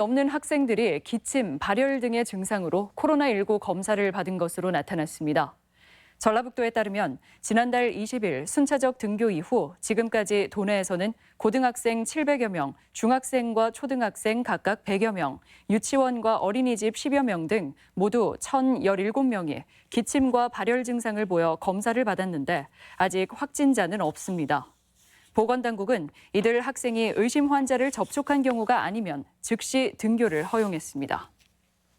넘는 학생들이 기침, 발열 등의 증상으로 코로나19 검사를 받은 것으로 나타났습니다. 전라북도에 따르면 지난달 20일 순차적 등교 이후 지금까지 도내에서는 고등학생 700여 명, 중학생과 초등학생 각각 100여 명, 유치원과 어린이집 10여 명 등 모두 1,017명이 기침과 발열 증상을 보여 검사를 받았는데 아직 확진자는 없습니다. 보건당국은 이들 학생이 의심 환자를 접촉한 경우가 아니면 즉시 등교를 허용했습니다.